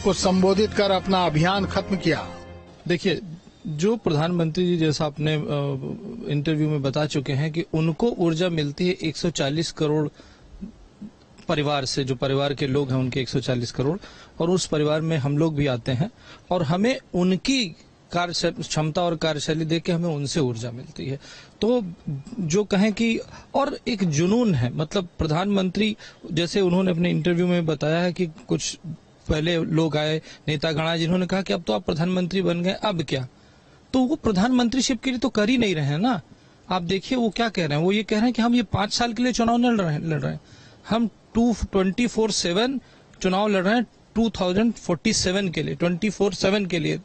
को संबोधित कर अपना अभियान खत्म किया। देखिए, जो प्रधानमंत्री जी जैसा आपने इंटरव्यू में बता चुके हैं कि उनको ऊर्जा मिलती है 140 करोड़ परिवार से, जो परिवार के लोग हैं उनके 140 करोड़, और उस परिवार में हम लोग भी आते हैं, और हमें उनकी कार्य क्षमता और कार्यशैली देख के हमें उनसे ऊर्जा मिलती है। तो जो कहें कि, और एक जुनून है, मतलब प्रधानमंत्री जैसे उन्होंने अपने इंटरव्यू में बताया है कि कुछ पहले लोग आए नेतागण आए जिन्होंने कहा कि अब तो आप प्रधानमंत्री बन गए, अब क्या। तो वो प्रधानमंत्रीशिप के लिए तो कर ही नहीं रहे हैं ना। आप देखिए वो क्या कह रहे हैं, वो ये कह रहे हैं कि हम ये 5 साल के लिए चुनाव न लड़ रहे हैं, हम 24/7 चुनाव लड़ रहे हैं 2047 के लिए, 24/7 के लिए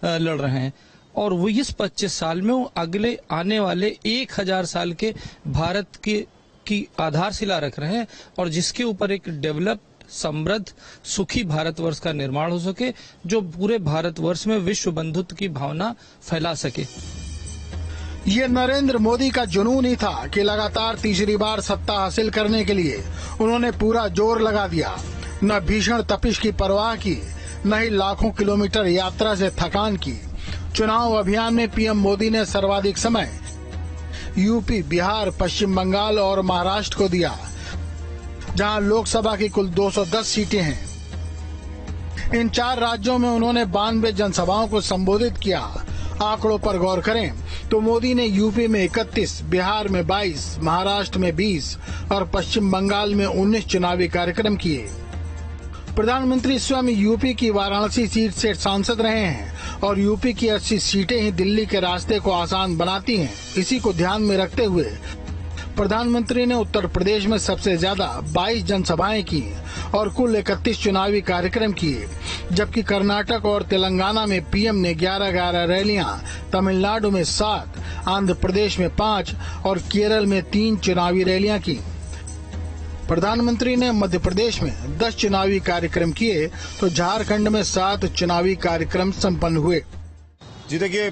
लड़ रहे हैं। और वो इस 25 साल में वो अगले आने वाले 1000 साल के भारत की आधारशिला रख रहे हैं, और जिसके ऊपर एक डेवलप्ड, समृद्ध, सुखी भारतवर्ष का निर्माण हो सके, जो पूरे भारतवर्ष में विश्व बंधुत्व की भावना फैला सके। ये नरेंद्र मोदी का जुनून ही था कि लगातार तीसरी बार सत्ता हासिल करने के लिए उन्होंने पूरा जोर लगा दिया। न भीषण तपिश की परवाह की, न ही लाखों किलोमीटर यात्रा से थकान की। चुनाव अभियान में पीएम मोदी ने सर्वाधिक समय यूपी, बिहार, पश्चिम बंगाल और महाराष्ट्र को दिया, जहां लोकसभा की कुल 210 सीटें हैं। इन 4 राज्यों में उन्होंने 92 जनसभाओं को संबोधित किया। आंकड़ों पर गौर करें तो मोदी ने यूपी में 31, बिहार में 22, महाराष्ट्र में 20 और पश्चिम बंगाल में 19 चुनावी कार्यक्रम किए। प्रधानमंत्री स्वयं यूपी की वाराणसी सीट से सांसद रहे हैं और यूपी की 80 सीटें ही दिल्ली के रास्ते को आसान बनाती हैं। इसी को ध्यान में रखते हुए प्रधानमंत्री ने उत्तर प्रदेश में सबसे ज्यादा 22 जनसभाएं की और कुल 31 चुनावी कार्यक्रम किए, जबकि कर्नाटक और तेलंगाना में पीएम ने 11 रैलियां, तमिलनाडु में 7, आंध्र प्रदेश में 5 और केरल में 3 चुनावी रैलियां की। प्रधानमंत्री ने मध्य प्रदेश में 10 चुनावी कार्यक्रम किए तो झारखंड में 7 चुनावी कार्यक्रम संपन्न हुए। जी देखिए,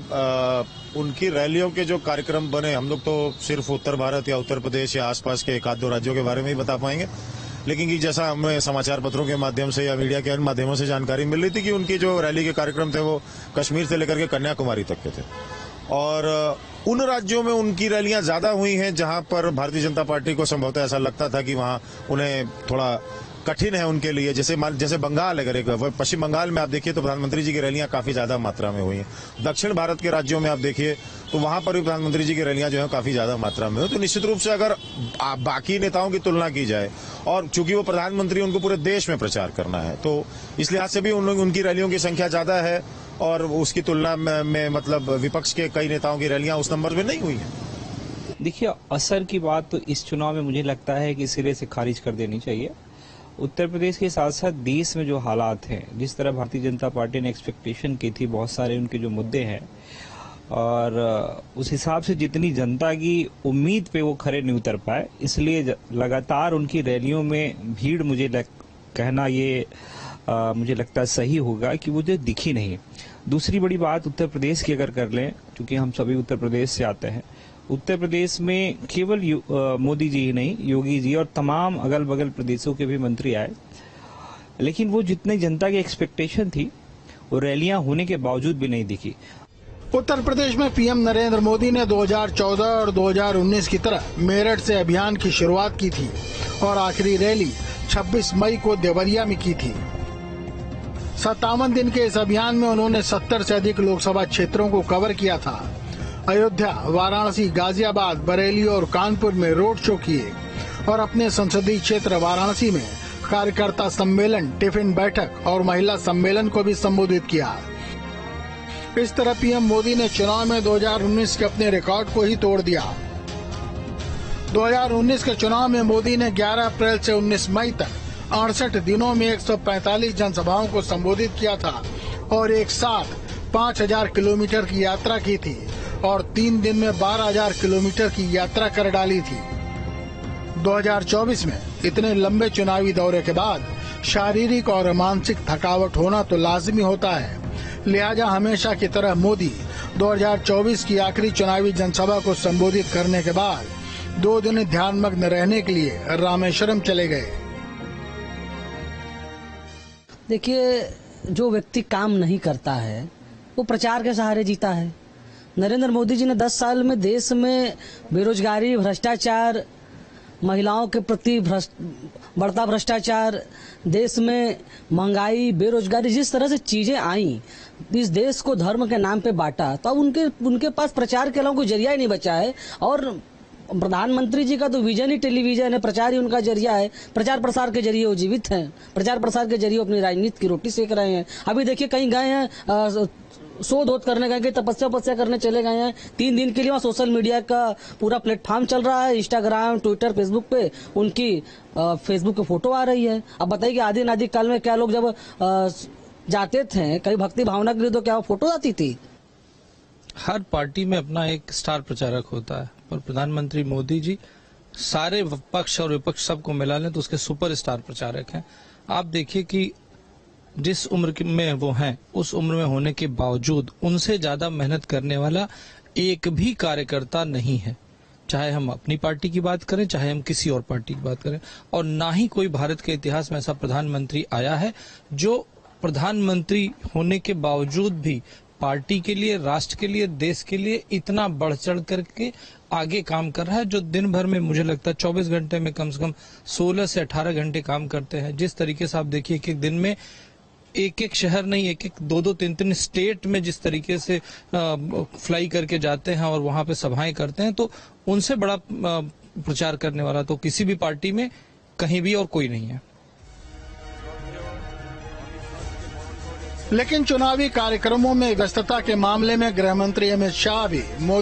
उनकी रैलियों के जो कार्यक्रम बने, हम लोग तो सिर्फ उत्तर भारत या उत्तर प्रदेश या आसपास के 1-2 राज्यों के बारे में ही बता पाएंगे, लेकिन कि जैसा हमें समाचार पत्रों के माध्यम से या मीडिया के अन्य माध्यमों से जानकारी मिल रही थी कि उनकी जो रैली के कार्यक्रम थे वो कश्मीर से लेकर के कन्याकुमारी तक के थे, और उन राज्यों में उनकी रैलियां ज्यादा हुई हैं जहां पर भारतीय जनता पार्टी को संभवतः ऐसा लगता था कि वहां उन्हें थोड़ा कठिन है उनके लिए। जैसे बंगाल, अगर पश्चिम बंगाल में आप देखिए तो प्रधानमंत्री जी की रैलियां काफी ज्यादा मात्रा में हुई हैं। दक्षिण भारत के राज्यों में आप देखिए तो वहां पर भी प्रधानमंत्री जी की रैलियां जो है काफी ज्यादा मात्रा में हो। तो निश्चित रूप से अगर बाकी नेताओं की तुलना की जाए, और चूंकि वो प्रधानमंत्री, उनको पूरे देश में प्रचार करना है, तो इस लिहाज से भी उनकी रैलियों की संख्या ज्यादा है, और उसकी तुलना में मतलब विपक्ष के कई नेताओं की रैलियां उस नंबर में नहीं हुई है। देखिए, असर की बात तो इस चुनाव में मुझे लगता है कि सिरे से खारिज कर देनी चाहिए। उत्तर प्रदेश के साथ साथ देश में जो हालात हैं, जिस तरह भारतीय जनता पार्टी ने एक्सपेक्टेशन की थी, बहुत सारे उनके जो मुद्दे हैं, और उस हिसाब से जितनी जनता की उम्मीद पे वो खरे नहीं उतर पाए, इसलिए लगातार उनकी रैलियों में भीड़ कहना ये मुझे लगता है सही होगा कि वो जो दिखी नहीं। दूसरी बड़ी बात उत्तर प्रदेश की अगर कर लें, क्योंकि हम सभी उत्तर प्रदेश से आते हैं, उत्तर प्रदेश में केवल मोदी जी ही नहीं, योगी जी और तमाम अगल बगल प्रदेशों के भी मंत्री आए, लेकिन वो जितनी जनता की एक्सपेक्टेशन थी वो रैलियां होने के बावजूद भी नहीं दिखी। उत्तर प्रदेश में पीएम नरेंद्र मोदी ने 2014 और 2019 की तरह मेरठ से अभियान की शुरुआत की थी और आखिरी रैली 26 मई को देवरिया में की थी। 57 दिन के इस अभियान में उन्होंने 70 से अधिक लोकसभा क्षेत्रों को कवर किया था। अयोध्या, वाराणसी, गाजियाबाद, बरेली और कानपुर में रोड शो किए और अपने संसदीय क्षेत्र वाराणसी में कार्यकर्ता सम्मेलन, टिफिन बैठक और महिला सम्मेलन को भी संबोधित किया। इस तरह पीएम मोदी ने चुनाव में 2019 के अपने रिकॉर्ड को ही तोड़ दिया। 2019 के चुनाव में मोदी ने 11 अप्रैल से 19 मई तक 68 दिनों में 145 जनसभाओं को संबोधित किया था और एक साथ 5000 किलोमीटर की यात्रा की थी और 3 दिन में 12000 किलोमीटर की यात्रा कर डाली थी। 2024 में इतने लंबे चुनावी दौरे के बाद शारीरिक और मानसिक थकावट होना तो लाजमी होता है, लिहाजा हमेशा की तरह मोदी 2024 की आखिरी चुनावी जनसभा को संबोधित करने के बाद 2 दिन ध्यानमग्न रहने के लिए रामेश्वरम चले गए। देखिए, जो व्यक्ति काम नहीं करता है वो प्रचार के सहारे जीता है। नरेंद्र मोदी जी ने 10 साल में देश में बेरोजगारी, भ्रष्टाचार, महिलाओं के प्रति बढ़ता भ्रष्टाचार, देश में महंगाई, बेरोजगारी, जिस तरह से चीजें आई, इस देश को धर्म के नाम पे बांटा, तो अब उनके पास प्रचार के अलावा कोई जरिया ही नहीं बचा है। और प्रधानमंत्री जी का तो विजन ही टेलीविजन है, प्रचार ही उनका जरिया है। प्रचार प्रसार के जरिए वो जीवित हैं, प्रचार प्रसार के जरिए अपनी राजनीति की रोटी सेक रहे हैं। अभी देखिए कहीं गए हैं, शोध वोध करने गए, तपस्या करने चले गए हैं, 3 दिन के लिए वहाँ सोशल मीडिया का पूरा प्लेटफॉर्म चल रहा है, इंस्टाग्राम, ट्विटर, फेसबुक पे उनकी फेसबुक पे फोटो आ रही है। अब बताइए कि आदि नादि काल में क्या लोग जब जाते थे कहीं भक्ति भावना के लिए तो क्या फोटो आती थी? हर पार्टी में अपना एक स्टार प्रचारक होता है, पर प्रधानमंत्री मोदी जी सारे पक्ष और विपक्ष सबको मिला लें तो उसके सुपर स्टार प्रचारक हैं। आप देखिए कि जिस उम्र में वो हैं, उस उम्र में होने के बावजूद उनसे ज्यादा मेहनत करने वाला एक भी कार्यकर्ता नहीं है, चाहे हम अपनी पार्टी की बात करें, चाहे हम किसी और पार्टी की बात करें। और ना ही कोई भारत के इतिहास में ऐसा प्रधानमंत्री आया है जो प्रधानमंत्री होने के बावजूद भी पार्टी के लिए, राष्ट्र के लिए, देश के लिए इतना बढ़ चढ़ करके आगे काम कर रहा है, जो दिन भर में मुझे लगता है 24 घंटे में कम से कम 16 से 18 घंटे काम करते हैं। जिस तरीके से आप देखिए कि दिन में एक शहर नहीं, एक 2-2, 3-3 स्टेट में जिस तरीके से फ्लाई करके जाते हैं और वहां पे सभाएं करते हैं, तो उनसे बड़ा प्रचार करने वाला तो किसी भी पार्टी में कहीं भी और कोई नहीं है। लेकिन चुनावी कार्यक्रमों में व्यस्तता के मामले में गृह मंत्री अमित शाह भी मोदी